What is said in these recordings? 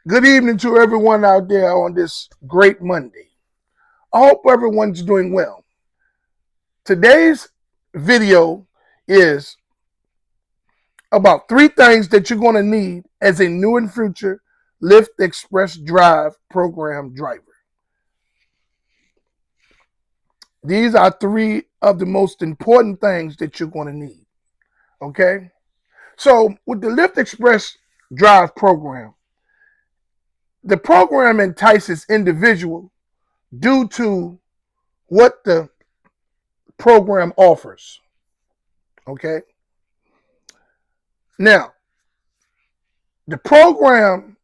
Good evening to everyone out there on this great Monday. I hope everyone's doing well. Today's video is about three things that you're going to need as a new and future Lyft Express Drive program driver. These are three of the most important things that you're going to need. Okay? So, with the Lyft Express Drive program, the program entices individuals due to what the program offers. Okay. Now, the program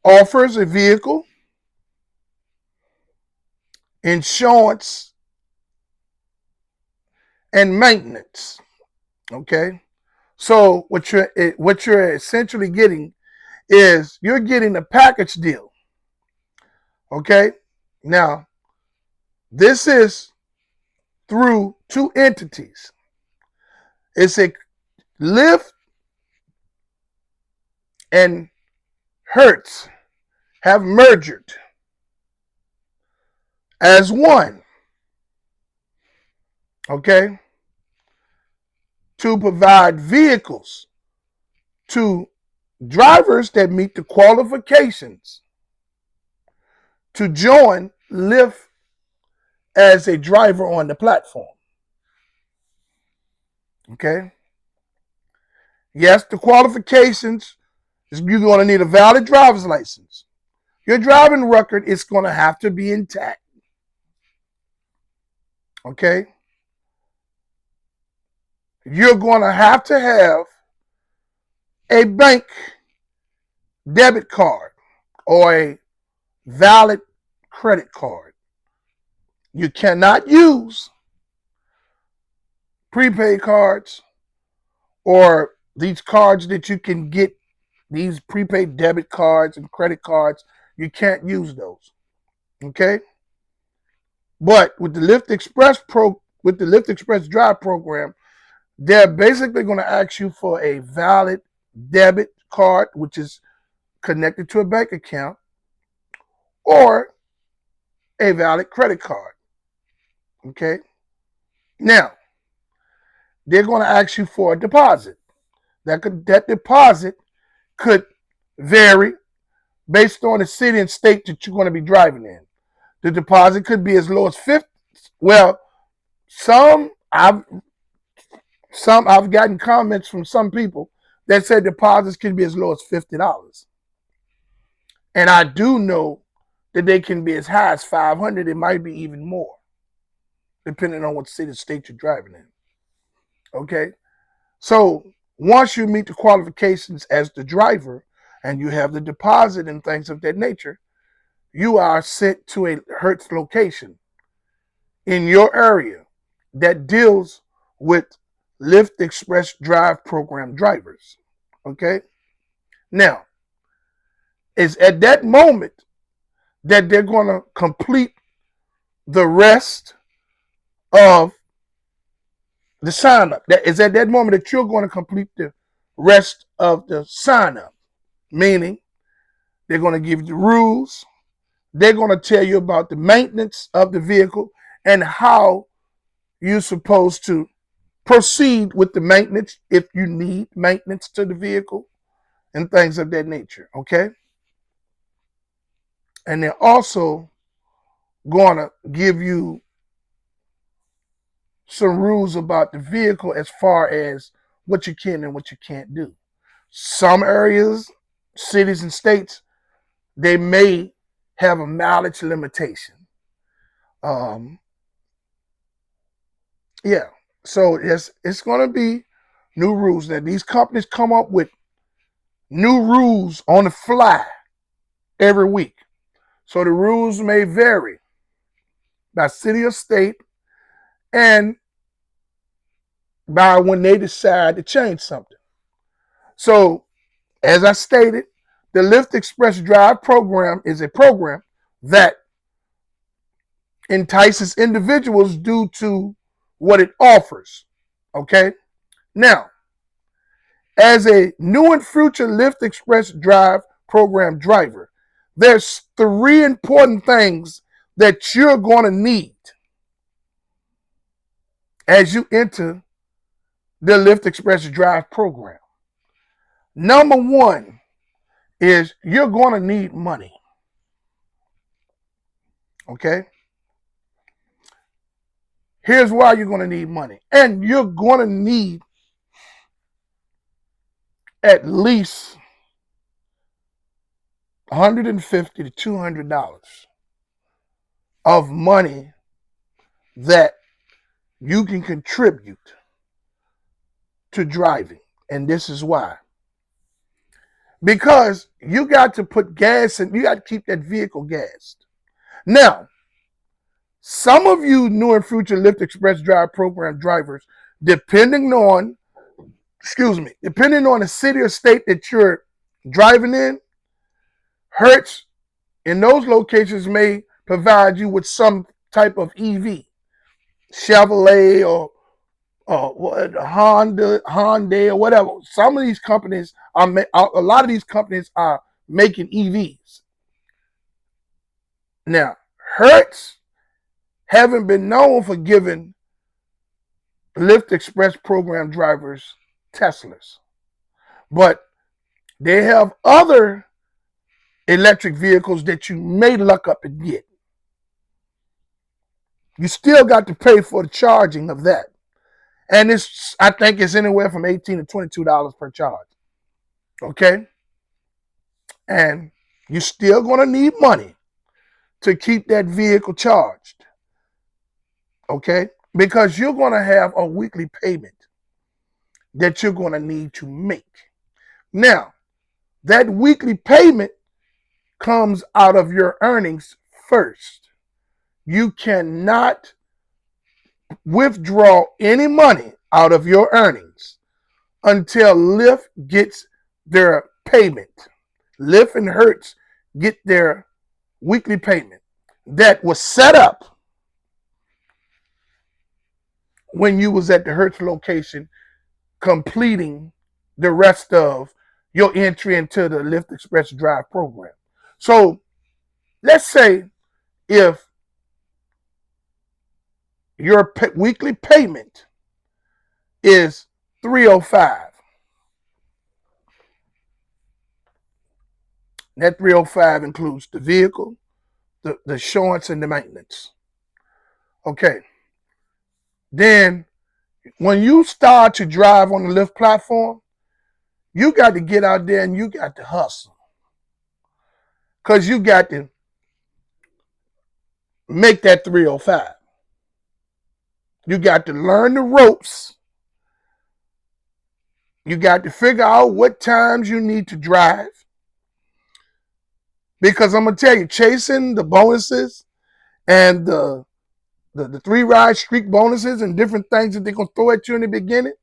offers a vehicle, insurance, and maintenance. Okay. So what you're essentially getting is you're getting a package deal. Okay. Now, this is through two entities. It's a Lyft and Hertz have merged as one. Okay. To provide vehicles to drivers that meet the qualifications to join Lyft as a driver on the platform. Okay. Yes, the qualifications is you're going to need a valid driver's license. Your driving record is going to have to be intact. Okay. You're going to have a bank debit card or a valid credit card. You cannot use prepaid cards or these cards that you can get, these prepaid debit cards and credit cards. You can't use those. Okay? But with the Lyft Express Drive program, they're basically going to ask you for a valid debit card, which is connected to a bank account, or a valid credit card. Okay? Now, they're going to ask you for a deposit. That deposit could vary based on the city and state that you're going to be driving in. The deposit could be as low as 50. Well, I've gotten comments from some people that said deposits can be as low as $50. And I do know that they can be as high as 500. It might be even more, depending on what city and state you're driving in. Okay? So once you meet the qualifications as the driver and you have the deposit and things of that nature, you are sent to a Hertz location in your area that deals with Lyft Express Drive program drivers. Okay? Now, it's at that moment that they're going to complete the rest of the sign up. That is at that moment that you're going to complete the rest of the sign up. Meaning, they're going to give you the rules. They're going to tell you about the maintenance of the vehicle and how you're supposed to proceed with the maintenance if you need maintenance to the vehicle and things of that nature. Okay? And they're also going to give you some rules about the vehicle as far as what you can and what you can't do. Some areas, cities and states, they may have a mileage limitation. Yeah. So it's going to be new rules. That these companies come up with new rules on the fly every week. So the rules may vary by city or state and by when they decide to change something. So, as I stated, the Lyft Express Drive program is a program that entices individuals due to what it offers. Okay? Now, as a new and future Lyft Express Drive program driver, there's 3 important things that you're going to need as you enter the Lyft Express Drive program. Number 1 is you're going to need money. Okay? Here's why you're going to need money. And you're going to need at least $150 to $200 of money that you can contribute to driving. And this is why. Because you got to put gas in, you got to keep that vehicle gassed. Now, some of you new and future Lyft Express Drive program drivers, depending on the city or state that you're driving in, Hertz in those locations may provide you with some type of EV, Chevrolet or Honda or whatever. Some of these companies a lot of these companies are making EVs. Now, Hertz haven't been known for giving Lyft Express program drivers Teslas, but they have other electric vehicles that you may luck up and get. You still got to pay for the charging of that. And I think it's anywhere from $18 to $22 per charge. Okay? And you're still going to need money to keep that vehicle charged. Okay? Because you're going to have a weekly payment that you're going to need to make. Now, that weekly payment comes out of your earnings first. You cannot withdraw any money out of your earnings until Lyft gets their payment. Lyft and Hertz get their weekly payment that was set up when you was at the Hertz location completing the rest of your entry into the Lyft Express Drive program. So let's say if your weekly payment is $305. That $305 includes the vehicle, the insurance, and the maintenance. Okay. Then when you start to drive on the Lyft platform, you got to get out there and you got to hustle. Because you got to make that $305. You got to learn the ropes. You got to figure out what times you need to drive. Because I'm going to tell you, chasing the bonuses and the 3-ride streak bonuses and different things that they're going to throw at you in the beginning,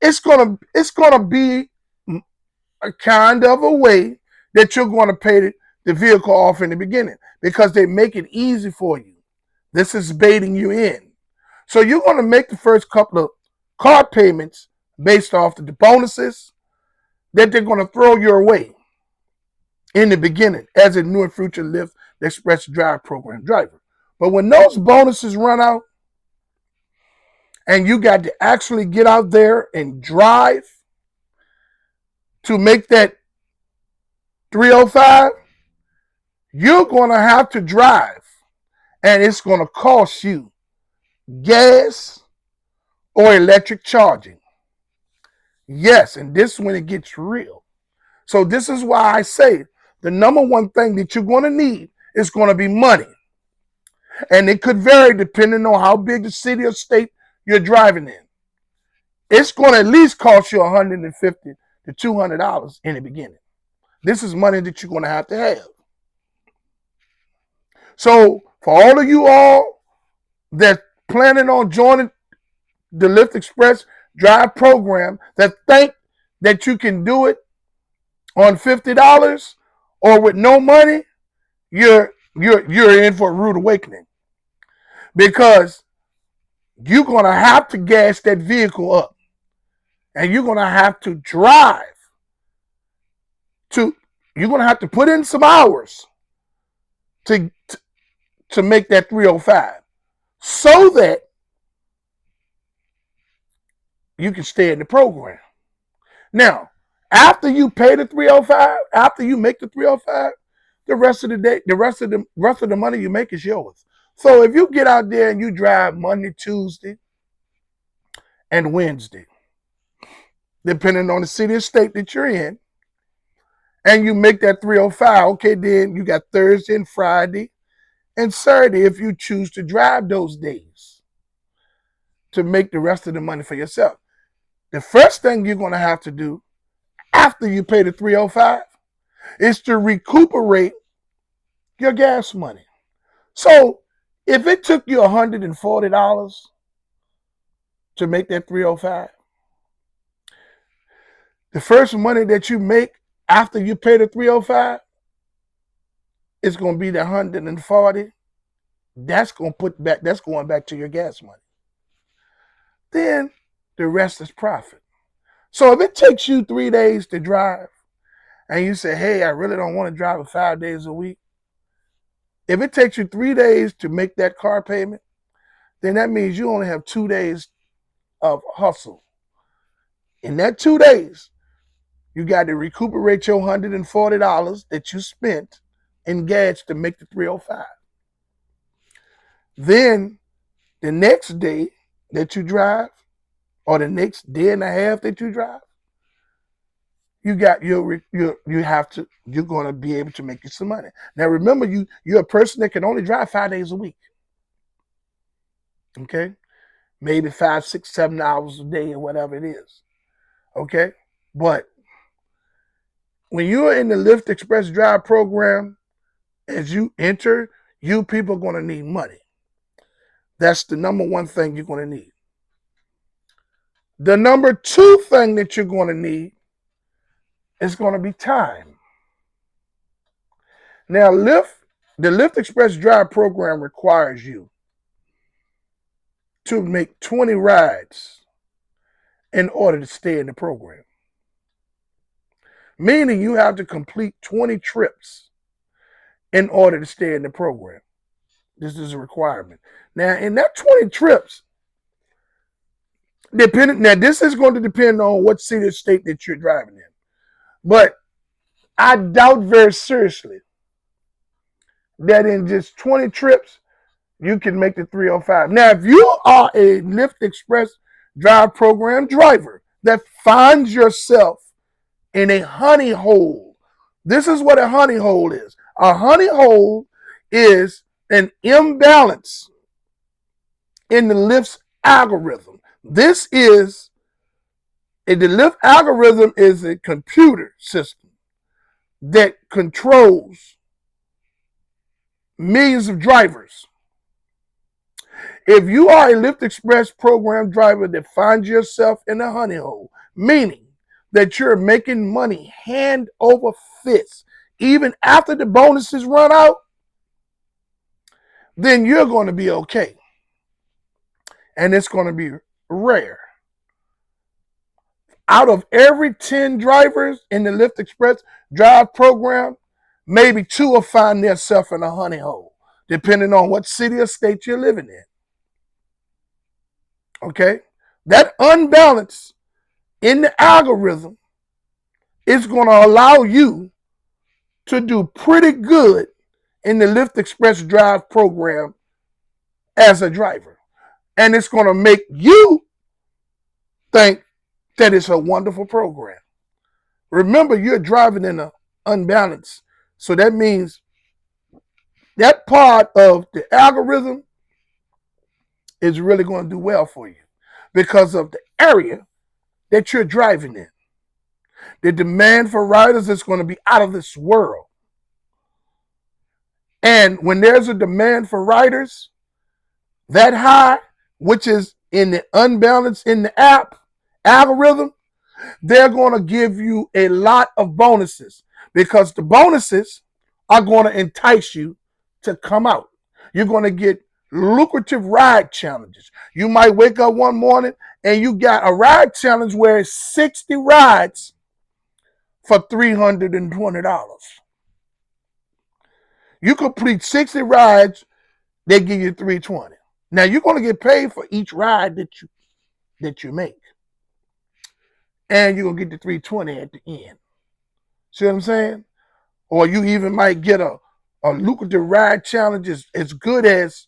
it's gonna be a kind of a way that you're going to pay the vehicle off in the beginning because they make it easy for you. This is baiting you in. So you're going to make the first couple of car payments based off the bonuses that they're going to throw your way in the beginning as a new and future Lyft Express Drive program driver. But when those bonuses run out and you got to actually get out there and drive to make that $305, you're going to have to drive. And it's going to cost you gas or electric charging. Yes, and this is when it gets real. So this is why I say the number one thing that you're going to need is going to be money. And it could vary depending on how big the city or state you're driving in. It's going to at least cost you $150 to $200 in the beginning. This is money that you're going to have. So for all of you all that planning on joining the Lyft Express Drive program that think that you can do it on $50 or with no money, you're in for a rude awakening. Because you're going to have to gas that vehicle up. And you're going to have to drive You're going to have to put in some hours to make that 305 so that you can stay in the program. Now, after you pay the 305, after you make the 305, the rest of the day, the rest of the money you make is yours. So if you get out there and you drive Monday, Tuesday, and Wednesday, depending on the city or state that you're in, and you make that 305, okay, then you got Thursday and Friday and Saturday if you choose to drive those days to make the rest of the money for yourself. The first thing you're going to have to do after you pay the 305 is to recuperate your gas money. So if it took you $140 to make that 305, the first money that you make after you pay the 305 is going to be the 140. That's going back to your gas money. Then the rest is profit. So if it takes you 3 days to drive and you say, hey, I really don't want to drive it 5 days a week. If it takes you 3 days to make that car payment, then that means you only have 2 days of hustle. In that 2 days, you got to recuperate your $140 that you spent in gas to make the 305. Then the next day that you drive, or the next day and a half that you drive, you're going to be able to make you some money. Now remember, you're a person that can only drive 5 days a week. Okay? Maybe 5, 6, 7 hours a day or whatever it is. Okay? But when you're in the Lyft Express Drive program, as you enter, you people are going to need money. That's the number one thing you're going to need. The number two thing that you're going to need is going to be time. Now, the Lyft Express Drive program requires you to make 20 rides in order to stay in the program. Meaning you have to complete 20 trips in order to stay in the program. This is a requirement. Now, in that 20 trips, this is going to depend on what city or state that you're driving in. But I doubt very seriously that in just 20 trips, you can make the 305. Now, if you are a Lyft Express Drive program driver that finds yourself in a honey hole, this is what a honey hole is. A honey hole is an imbalance in the Lyft's algorithm. The Lyft algorithm is a computer system that controls millions of drivers. If you are a Lyft Express program driver that finds yourself in a honey hole, meaning that you're making money hand over fist, even after the bonuses run out, then you're going to be okay. And it's going to be rare. Out of every 10 drivers in the Lyft Express Drive program, maybe 2 will find themselves in a honey hole, depending on what city or state you're living in. Okay? That unbalance in the algorithm is going to allow you to do pretty good in the Lyft Express Drive program as a driver. And it's going to make you think that it's a wonderful program. Remember, you're driving in an unbalance. So that means that part of the algorithm is really going to do well for you because of the area that you're driving in. The demand for riders is going to be out of this world. And when there's a demand for riders that high, which is in the unbalance in the app algorithm, they're going to give you a lot of bonuses because the bonuses are going to entice you to come out. You're going to get lucrative ride challenges. You might wake up one morning and you got a ride challenge where it's 60 rides for $320. You complete 60 rides, they give you $320. Now you're going to get paid for each ride that you make. And you're going to get the $320 at the end. See what I'm saying? Or you even might get a lucrative ride challenge as good as,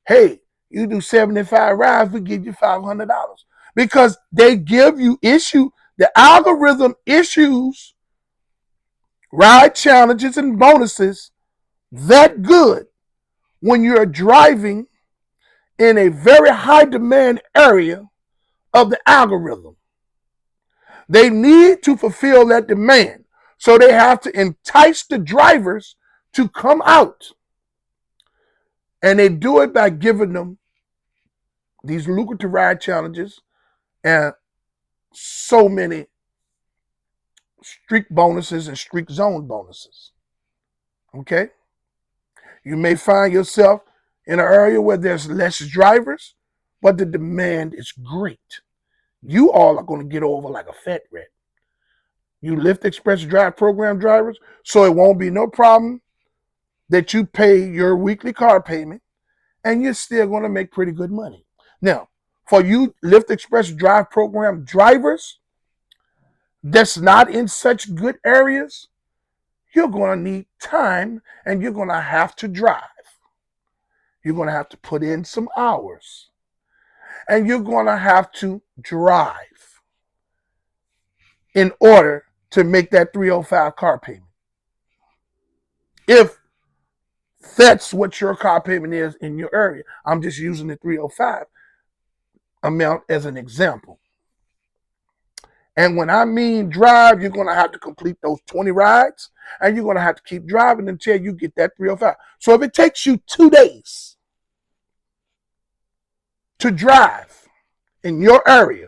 hey, you do 75 rides, we give you $500. Because they give you the algorithm issues ride challenges and bonuses that good when you're driving in a very high demand area of the algorithm. They need to fulfill that demand. So they have to entice the drivers to come out. And they do it by giving them these lucrative ride challenges and so many streak bonuses and streak zone bonuses. Okay? You may find yourself in an area where there's less drivers, but the demand is great. You all are going to get over like a fat rat. You Lyft Express Drive program drivers, so it won't be no problem that you pay your weekly car payment and you're still going to make pretty good money. Now, for you Lyft Express Drive program drivers that's not in such good areas, you're going to need time and you're going to have to drive. You're going to have to put in some hours. And you're going to have to drive in order to make that $305 car payment. If that's what your car payment is in your area. I'm just using the $305 amount as an example. And when I mean drive, you're going to have to complete those 20 rides and you're going to have to keep driving until you get that $305. So if it takes you 2 days to drive in your area,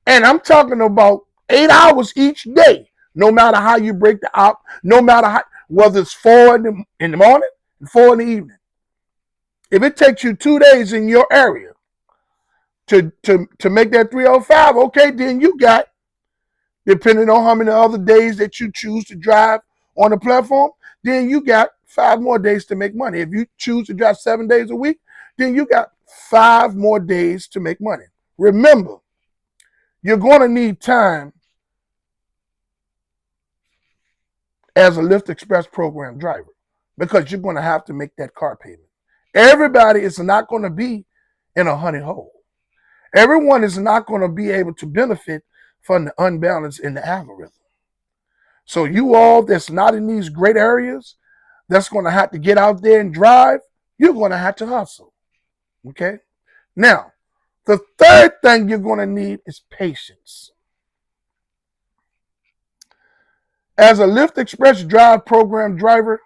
and I'm talking about 8 hours each day, no matter how you break the up, no matter how, whether it's 4 in the morning and 4 in the evening. If it takes you 2 days in your area to make that $305, okay, then you got, depending on how many other days that you choose to drive on the platform, then you got 5 more days to make money. If you choose to drive 7 days a week, then you got 5 more days to make money. Remember, you're going to need time as a Lyft Express program driver because you're going to have to make that car payment. Everybody is not going to be in a honey hole. Everyone is not going to be able to benefit from the unbalance in the algorithm. So you all that's not in these great areas, that's going to have to get out there and drive, you're going to have to hustle. Okay? Now, the third thing you're going to need is patience. As a Lyft Express Drive program driver,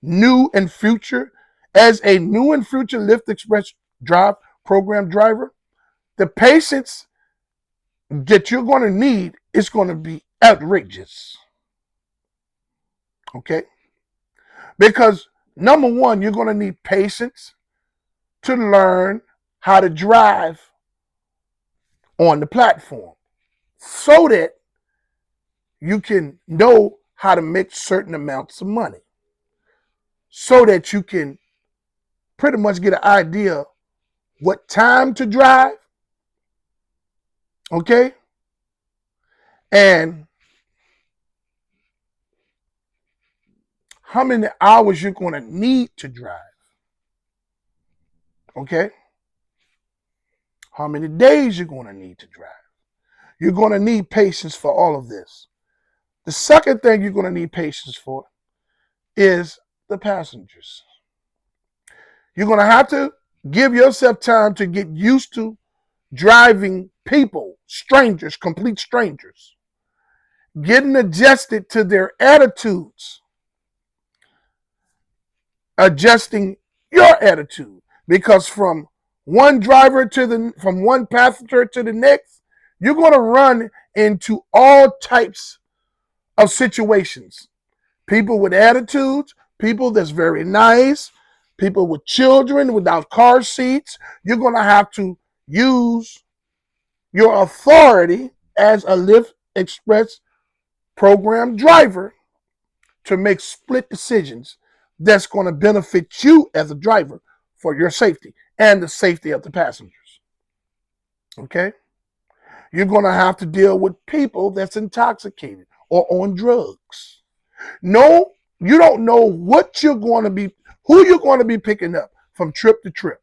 new and future, as a new and future Lyft Express Drive program driver, the patience that you're going to need is going to be outrageous. Okay? Because number one, you're going to need patience to learn how to drive on the platform so that you can know how to make certain amounts of money, so that you can pretty much get an idea what time to drive, okay, and how many hours you're going to need to drive, okay, how many days you're going to need to drive. You're going to need patience for all of this. The second thing you're going to need patience for is the passengers. You're going to have to give yourself time to get used to driving people, strangers, complete strangers, getting adjusted to their attitudes, adjusting your attitude. Because from one passenger to the next, you're going to run into all types of situations. People with attitudes, people that's very nice, people with children without car seats. You're going to have to use your authority as a Lyft Express program driver to make split decisions that's going to benefit you as a driver for your safety and the safety of the passengers. Okay? You're going to have to deal with people that's intoxicated or on drugs. No, you don't know what you're going to be, who you're going to be picking up from trip to trip.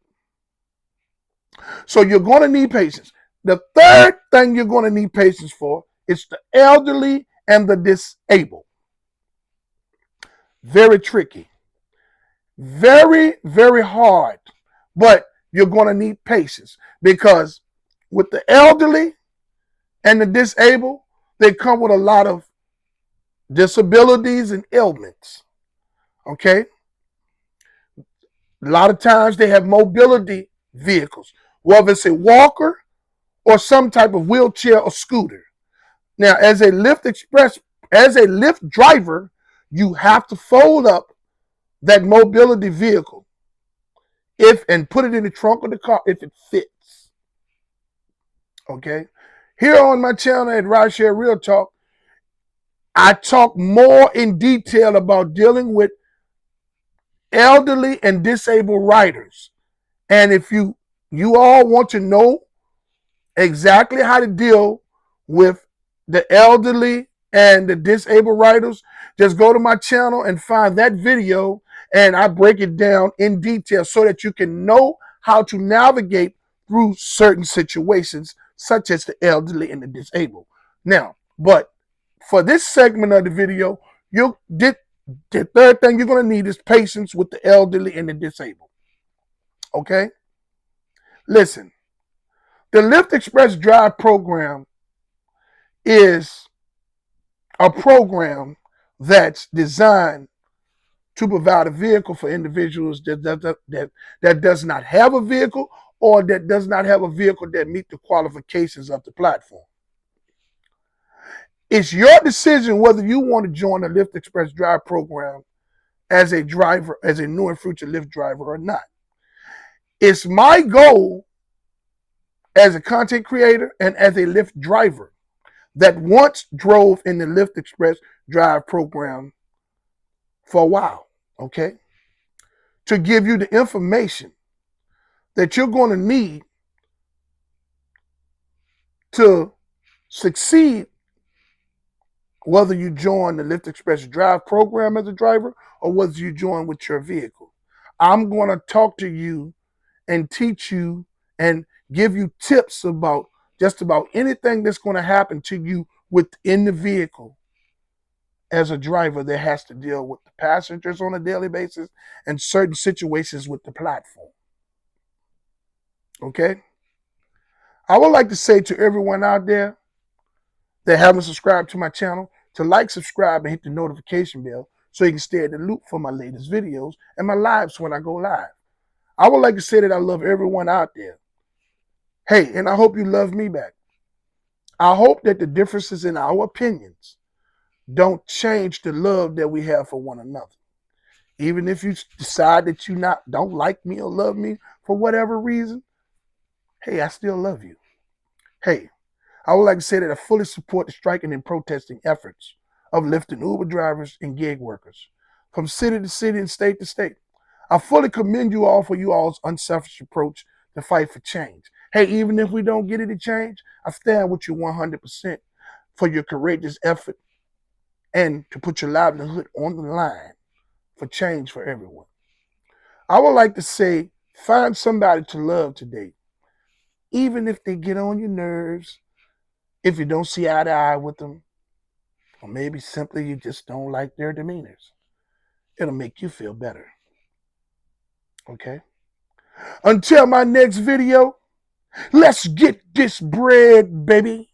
So you're going to need patience. The third thing you're going to need patience for is the elderly and the disabled. Very tricky. Very, very hard. But you're going to need patience because with the elderly and the disabled, they come with a lot of disabilities and ailments. Okay? A lot of times they have mobility vehicles, whether it's a walker or some type of wheelchair or scooter. Now, as a Lyft driver, you have to fold up that mobility vehicle and put it in the trunk of the car if it fits. Okay? Here on my channel at Rideshare RealTalk, I talk more in detail about dealing with elderly and disabled riders. And if you all want to know exactly how to deal with the elderly and the disabled riders, just go to my channel and find that video, and I break it down in detail so that you can know how to navigate through certain situations such as the elderly and the disabled. Now, but for this segment of the video, the third thing you're going to need is patience with the elderly and the disabled. Okay? Listen, the Lyft Express Drive program is a program that's designed to provide a vehicle for individuals that does not have a vehicle or that does not have a vehicle that meet the qualifications of the platform. It's your decision whether you want to join the Lyft Express Drive program as a driver, as a new and future Lyft driver or not. It's my goal as a content creator and as a Lyft driver that once drove in the Lyft Express Drive program for a while, okay, to give you the information that you're going to need to succeed, whether you join the Lyft Express Drive program as a driver or whether you join with your vehicle. I'm going to talk to you and teach you and give you tips about just about anything that's going to happen to you within the vehicle as a driver that has to deal with the passengers on a daily basis and certain situations with the platform. Okay? I would like to say to everyone out there that haven't subscribed to my channel to like, subscribe, and hit the notification bell so you can stay in the loop for my latest videos and my lives when I go live. I would like to say that I love everyone out there. Hey, and I hope you love me back. I hope that the differences in our opinions don't change the love that we have for one another. Even if you decide that you don't like me or love me for whatever reason, hey, I still love you. Hey, I would like to say that I fully support the striking and protesting efforts of Lyft and Uber drivers and gig workers from city to city and state to state. I fully commend you all for you all's unselfish approach to fight for change. Hey, even if we don't get any change, I stand with you 100% for your courageous effort and to put your livelihood on the line for change for everyone. I would like to say, find somebody to love today, even if they get on your nerves, if you don't see eye to eye with them, or maybe simply you just don't like their demeanors. It'll make you feel better. Okay? Until my next video, let's get this bread, baby.